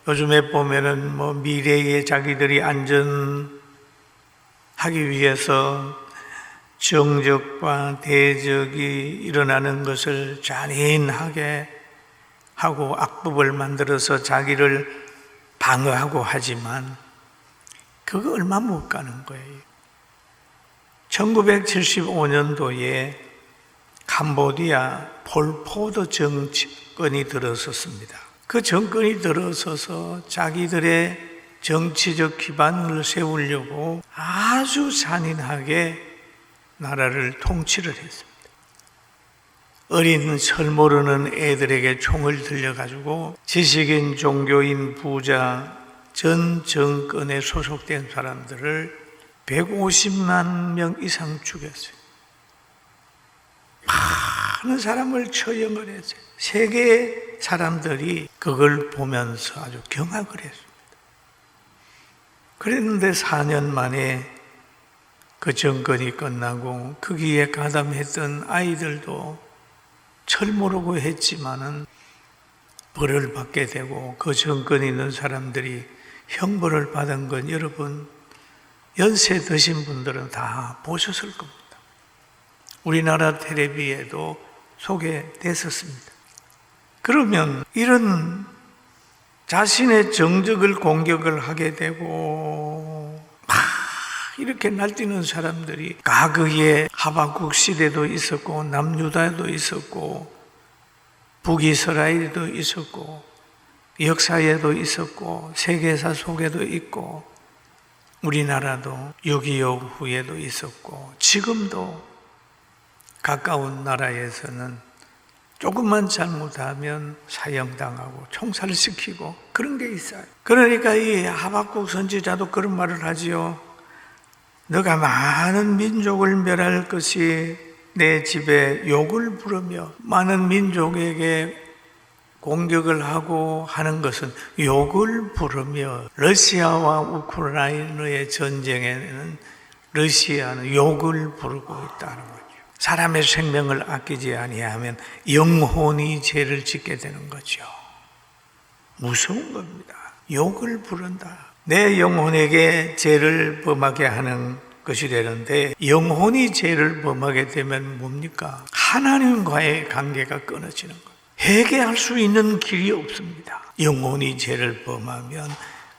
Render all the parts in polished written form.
요즘에 보면은 미래에 자기들이 안전하기 위해서 정적과 대적이 일어나는 것을 잔인하게 하고 악법을 만들어서 자기를 방어하고 하지만 그거 얼마 못 가는 거예요. 1975년도에 캄보디아 폴포트 정권이 들어섰습니다. 그 정권이 들어서서 자기들의 정치적 기반을 세우려고 아주 잔인하게 나라를 통치를 했습니다. 어린 철 모르는 애들에게 총을 들려가지고 지식인, 종교인, 부자, 전 정권에 소속된 사람들을 150만 명 이상 죽였어요. 많은 사람을 처형을 했어요. 세계 사람들이 그걸 보면서 아주 경악을 했습니다. 그랬는데 4년 만에 그 정권이 끝나고 거기에 가담했던 아이들도 철 모르고 했지만은 벌을 받게 되고 그 정권에 있는 사람들이 형벌을 받은 건 여러분 연세 드신 분들은 다 보셨을 겁니다. 우리나라 텔레비에도 소개됐었습니다. 그러면 이런 자신의 정적을 공격을 하게 되고 막 이렇게 날뛰는 사람들이 과거에 하박국 시대도 있었고 남유다도 있었고 북이스라엘도 있었고 역사에도 있었고 세계사 속에도 있고 우리나라도 6.25 후에도 있었고 지금도 가까운 나라에서는 조금만 잘못하면 사형당하고 총살시키고 그런 게 있어요. 그러니까 이 하박국 선지자도 그런 말을 하지요. 너가 많은 민족을 멸할 것이 내 집에 욕을 부르며 많은 민족에게 공격을 하고 하는 것은 욕을 부르며 러시아와 우크라이나의 전쟁에는 러시아는 욕을 부르고 있다는 거죠. 사람의 생명을 아끼지 아니하면 영혼이 죄를 짓게 되는 거죠. 무서운 겁니다. 욕을 부른다. 내 영혼에게 죄를 범하게 하는 것이 되는데 영혼이 죄를 범하게 되면 뭡니까? 하나님과의 관계가 끊어지는 거예요. 회개할 수 있는 길이 없습니다. 영혼이 죄를 범하면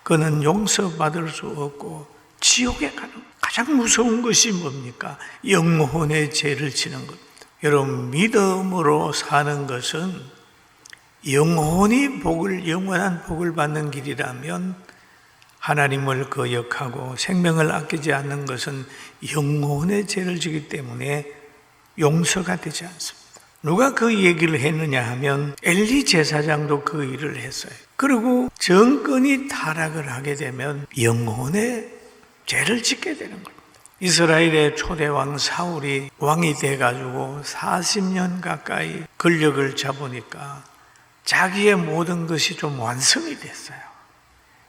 그는 용서받을 수 없고 지옥에 가는 거예요. 가장 무서운 것이 뭡니까? 영혼의 죄를 지는 겁니다. 여러분, 믿음으로 사는 것은 영원한 복을 받는 길이라면 하나님을 거역하고 생명을 아끼지 않는 것은 영혼의 죄를 지기 때문에 용서가 되지 않습니다. 누가 그 얘기를 했느냐 하면 엘리 제사장도 그 일을 했어요. 그리고 정권이 타락을 하게 되면 영혼의 죄를 짓게 되는 겁니다. 이스라엘의 초대왕 사울이 왕이 돼가지고 40년 가까이 권력을 잡으니까 자기의 모든 것이 좀 완성이 됐어요.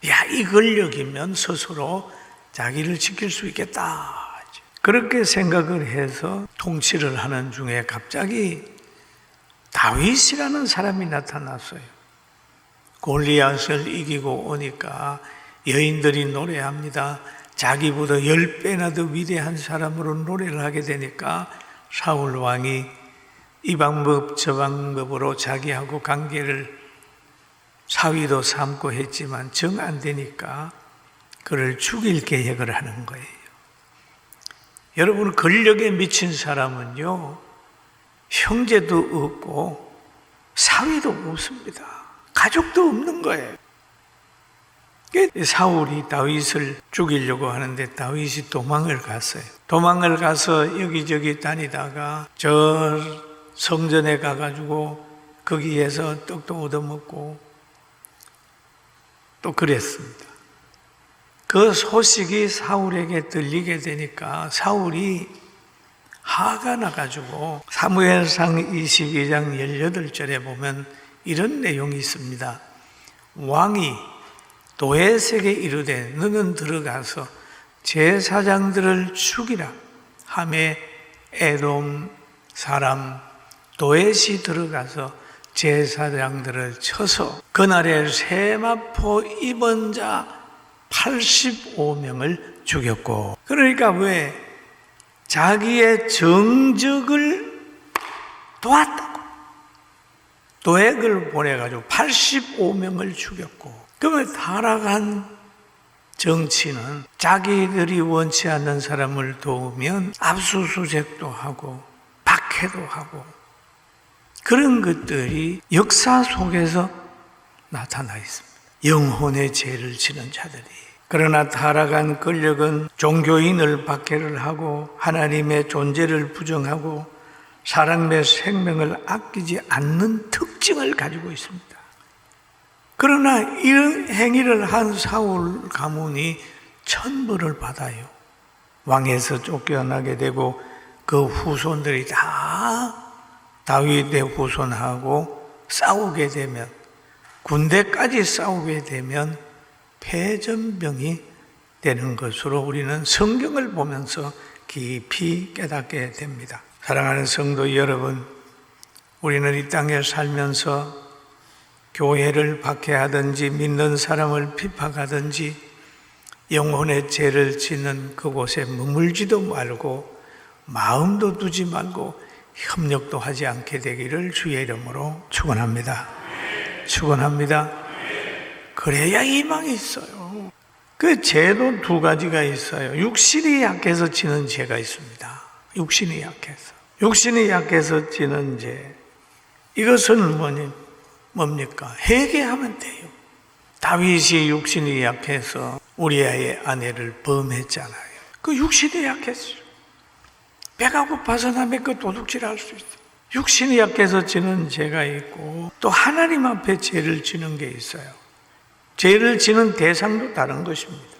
야, 이 권력이면 스스로 자기를 지킬 수 있겠다. 그렇게 생각을 해서 통치를 하는 중에 갑자기 다윗이라는 사람이 나타났어요. 골리앗을 이기고 오니까 여인들이 노래합니다. 자기보다 10배나 더 위대한 사람으로 노래를 하게 되니까 사울 왕이 이 방법 저 방법으로 자기하고 관계를 사위도 삼고 했지만 정 안 되니까 그를 죽일 계획을 하는 거예요. 여러분, 권력에 미친 사람은요, 형제도 없고 사위도 없습니다. 가족도 없는 거예요. 사울이 다윗을 죽이려고 하는데 다윗이 도망을 갔어요. 도망을 가서 여기저기 다니다가 저 성전에 가가지고 거기에서 떡도 얻어먹고 또 그랬습니다. 그 소식이 사울에게 들리게 되니까 사울이 화가 나가지고 사무엘상 22장 18절에 보면 이런 내용이 있습니다. 왕이 도에색에 이르되 너는 들어가서 제사장들을 죽이라 하매 에돔 사람 도에시 들어가서 제사장들을 쳐서 그날에 세마포 입은 자 85명을 죽였고, 그러니까 왜? 자기의 정적을 도왔다고 도액을 보내가지고 85명을 죽였고, 그러면 타락한 정치는 자기들이 원치 않는 사람을 도우면 압수수색도 하고 박해도 하고, 그런 것들이 역사 속에서 나타나 있습니다. 영혼의 죄를 지는 자들이. 그러나 타락한 권력은 종교인을 박해를 하고 하나님의 존재를 부정하고 사람의 생명을 아끼지 않는 특징을 가지고 있습니다. 그러나 이런 행위를 한 사울 가문이 천벌을 받아요. 왕에서 쫓겨나게 되고 그 후손들이 다 다윗의 후손하고 싸우게 되면, 군대까지 싸우게 되면 패전병이 되는 것으로 우리는 성경을 보면서 깊이 깨닫게 됩니다. 사랑하는 성도 여러분, 우리는 이 땅에 살면서 교회를 박해하든지 믿는 사람을 핍박하든지 영혼의 죄를 짓는 그곳에 머물지도 말고 마음도 두지 말고 협력도 하지 않게 되기를 주의 이름으로 축원합니다. 축원합니다. 그래야 희망이 있어요. 그 죄도 두 가지가 있어요. 육신이 약해서 지는 죄가 있습니다. 육신이 약해서. 육신이 약해서 지는 죄. 이것은 뭡니까? 회개하면 돼요. 다윗이 육신이 약해서 우리아의 아내를 범했잖아요. 그 육신이 약했어요. 배가 고파서 남의 그 도둑질할 수 있어요. 육신이 약해서 지는 죄가 있고 또 하나님 앞에 죄를 지는 게 있어요. 죄를 지는 대상도 다른 것입니다.